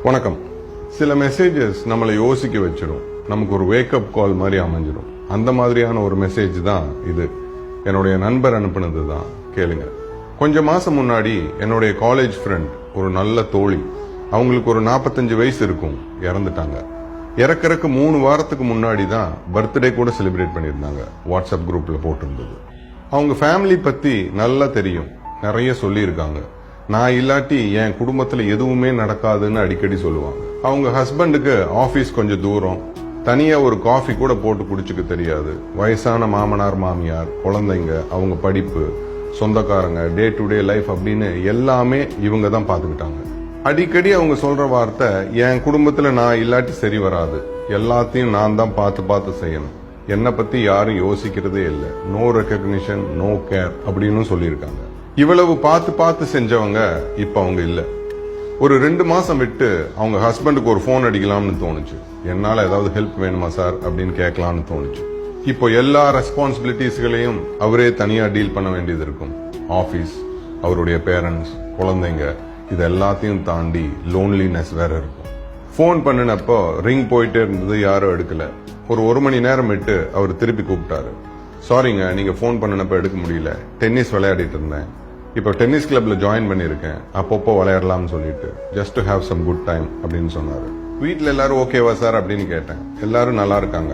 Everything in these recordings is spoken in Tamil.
வணக்கம். சில மெசேஜஸ் நம்மளை யோசிக்க வச்சிடும். நமக்கு ஒரு வேக்கப் கால் மாதிரி அமைஞ்சிடும். அந்த மாதிரியான ஒரு மெசேஜ் தான் இது. என்னுடைய நண்பர் அனுப்பினது தான். கேளுங்க. கொஞ்ச மாசம் முன்னாடி என்னுடைய காலேஜ் ஃப்ரெண்ட், ஒரு நல்ல தோழி, அவங்களுக்கு ஒரு 45 வயசு இருக்கும், இறந்துட்டாங்க. இறக்கறக்கு 3 வாரத்துக்கு முன்னாடி தான் பர்த்டே கூட செலிப்ரேட் பண்ணியிருந்தாங்க. வாட்ஸ்அப் குரூப்ல போட்டிருந்தது. அவங்க ஃபேமிலி பத்தி நல்லா தெரியும், நிறைய சொல்லியிருக்காங்க. நான் இல்லாட்டி என் குடும்பத்துல எதுவுமே நடக்காதுன்னு அடிக்கடி சொல்லுவாங்க. அவங்க ஹஸ்பண்டுக்கு ஆபீஸ் கொஞ்சம் தூரம், தனியா ஒரு காஃபி கூட போட்டு குடிச்சுக்க தெரியாது. வயசான மாமனார் மாமியார், குழந்தைங்க, அவங்க படிப்பு, சொந்தக்காரங்க, டே டு டே லைஃப் அப்படின்னு எல்லாமே இவங்க தான் பாத்துக்கிட்டாங்க. அடிக்கடி அவங்க சொல்ற வார்த்தை, என் குடும்பத்துல நான் இல்லாட்டி சரி வராது, எல்லாத்தையும் நான் தான் பார்த்து செய்யணும், என்னை பத்தி யாரும் யோசிக்கிறதே இல்லை, நோ ரெகக்னிஷன், நோ கேர் அப்படின்னு சொல்லியிருக்காங்க. இவ்வளவு பார்த்து செஞ்சவங்க இப்ப அவங்க இல்ல. ஒரு 2 மாசம் விட்டு அவங்க ஹஸ்பண்டுக்கு ஒரு போன் அடிக்கலாம்னு தோணுச்சு. என்னால ஏதாவது ஹெல்ப் வேணுமா சார் அப்படின்னு கேட்கலாம்னு தோணுச்சு. இப்போ எல்லா ரெஸ்பான்சிபிலிட்டிஸ்களையும் அவரே தனியா டீல் பண்ண வேண்டியது இருக்கும். ஆபீஸ், அவருடைய பேரண்ட்ஸ், குழந்தைங்க, இது எல்லாத்தையும் தாண்டி லோன்லினஸ் வேற இருக்கும். போன் பண்ணினப்போ ரிங் போயிட்டே இருந்தது, யாரும் எடுக்கல. ஒரு 1 மணி நேரம் விட்டு அவர் திருப்பி கூப்பிட்டாரு. சாரிங்க, நீங்க போன் பண்ணினப்ப எடுக்க முடியல, டென்னிஸ் விளையாடிட்டு இருந்தேன், இப்போ டென்னிஸ் கிளப்ல ஜாயின் பண்ணிருக்கேன், அப்பப்போ விளையாடலாம்னு சொல்லிட்டு, just to have some good time அப்படின்னு சொன்னாரு. வீட்டுல எல்லாரும் ஓகேவா சார் அப்படின்னு கேட்டேன். எல்லாரும் நல்லா இருக்காங்க.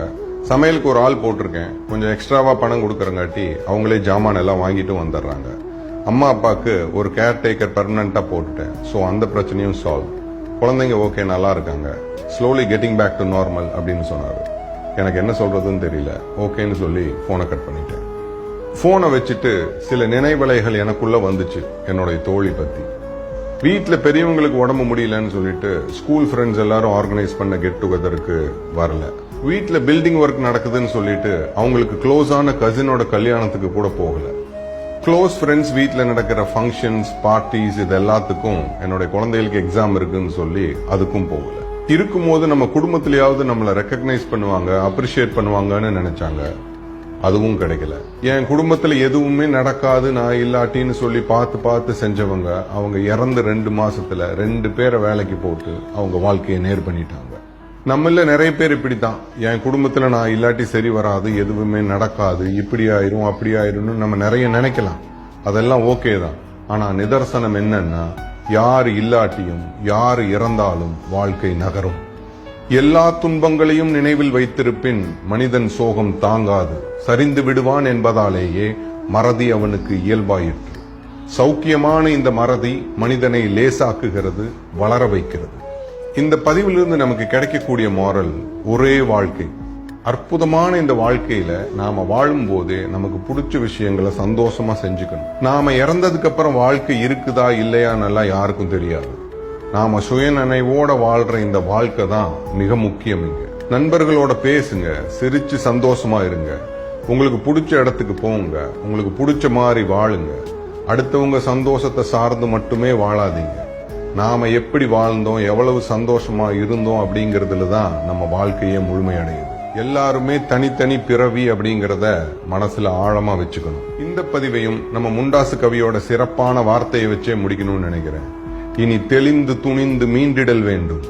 சமையலுக்கு ஒரு ஆள் போட்டிருக்கேன், கொஞ்சம் எக்ஸ்ட்ராவா பணம் கொடுக்கறங்காட்டி அவங்களே ஜாமான் எல்லாம் வாங்கிட்டு வந்துடுறாங்க. அம்மா அப்பாவுக்கு ஒரு கேர் டேக்கர் பெர்மனண்டா போட்டுட்டேன், சோ அந்த பிரச்சனையும் சால்வ். குழந்தைங்க ஓகே, நல்லா இருக்காங்க, slowly getting back to normal அப்படின்னு சொன்னாரு. எனக்கு என்ன சொல்றதுன்னு தெரியல. ஓகேன்னு சொல்லி போனை கட் பண்ணிட்டேன். போனை வச்சுட்டு சில நினைவலைகள் எனக்குள்ள வந்துச்சு என்னுடைய தோழி பத்தி. வீட்டுல பெரியவங்களுக்கு உடம்பு முடியலன்னு சொல்லிட்டு ஸ்கூல் ஃப்ரெண்ட்ஸ் எல்லாரும் ஆர்கனைஸ் பண்ண கெட் டுகெதருக்கு வரல. வீட்டுல பில்டிங் ஒர்க் நடக்குதுன்னு சொல்லிட்டு அவங்களுக்கு க்ளோஸான கசினோட கல்யாணத்துக்கு கூட போகல. க்ளோஸ் ஃப்ரெண்ட்ஸ் வீட்டுல நடக்கிற ஃபங்க்ஷன்ஸ், பார்ட்டிஸ், இது எல்லாத்துக்கும் என்னுடைய குழந்தைகளுக்கு எக்ஸாம் இருக்குன்னு சொல்லி அதுக்கும் போகல. இருக்கும்போது நம்ம குடும்பத்திலேயாவது நம்மளை ரெக்கக்னைஸ் பண்ணுவாங்க, அப்ரிஷியேட் பண்ணுவாங்கன்னு நினைச்சாங்க. அதுவும் கிடைக்கல. என் குடும்பத்துல எதுவுமே நடக்காது நான் இல்லாட்டின்னு சொல்லி பார்த்து செஞ்சவங்க, அவங்க இறந்து 2 மாசத்துல 2 பேரை வேலைக்கு போட்டு அவங்க வாழ்க்கையை நேர் பண்ணிட்டாங்க. நம்மள நிறைய பேர் இப்படித்தான், என் குடும்பத்துல நான் இல்லாட்டி சரி வராது, எதுவுமே நடக்காது, இப்படி ஆயிரும் அப்படி ஆயிரும்னு நம்ம நிறைய நினைக்கலாம். அதெல்லாம் ஓகே தான். ஆனா நிதர்சனம் என்னன்னா, யார் இல்லாட்டியும் யார் இறந்தாலும் வாழ்க்கை நகரும். எல்லா துன்பங்களையும் நினைவில் வைத்திருப்பின் மனிதன் சோகம் தாங்காது, சரிந்து விடுவான் என்பதாலேயே மறதி அவனுக்கு இயல்பாயிற்று. சௌக்கியமான இந்த மறதி மனிதனை லேசாக்குகிறது, வளர வைக்கிறது. இந்த பதிவிலிருந்து நமக்கு கிடைக்கக்கூடிய மாரல், ஒரே வாழ்க்கை. அற்புதமான இந்த வாழ்க்கையில நாம வாழும் போதே நமக்கு பிடிச்ச விஷயங்களை சந்தோஷமா செஞ்சுக்கணும். நாம இறந்ததுக்கு அப்புறம் வாழ்க்கை இருக்குதா இல்லையான்னெல்லாம் யாருக்கும் தெரியாது. நாம சுயநினைவோட வாழ்ற இந்த வாழ்க்கை தான் மிக முக்கியம். இங்க நண்பர்களோட பேசுங்க, சிரிச்சு சந்தோஷமா இருங்க, உங்களுக்கு பிடிச்ச இடத்துக்கு போங்க, உங்களுக்கு பிடிச்ச மாதிரி வாழுங்க. அடுத்தவங்க சந்தோஷத்தை சார்ந்து மட்டுமே வாழாதீங்க. நாம எப்படி வாழ்ந்தோம், எவ்வளவு சந்தோஷமா இருந்தோம் அப்படிங்கறதுல தான் நம்ம வாழ்க்கையே முழுமையடையுது. எல்லாருமே தனித்தனி பிறவி அப்படிங்கறத மனசுல ஆழமா வச்சுக்கணும். இந்த பதிவையும் நம்ம முண்டாசு கவியோட சிறப்பான வார்த்தையை வச்சே முடிக்கணும்னு நினைக்கிறேன். இனி தெளிந்து துணிந்து மீண்டிடல் வேண்டும்.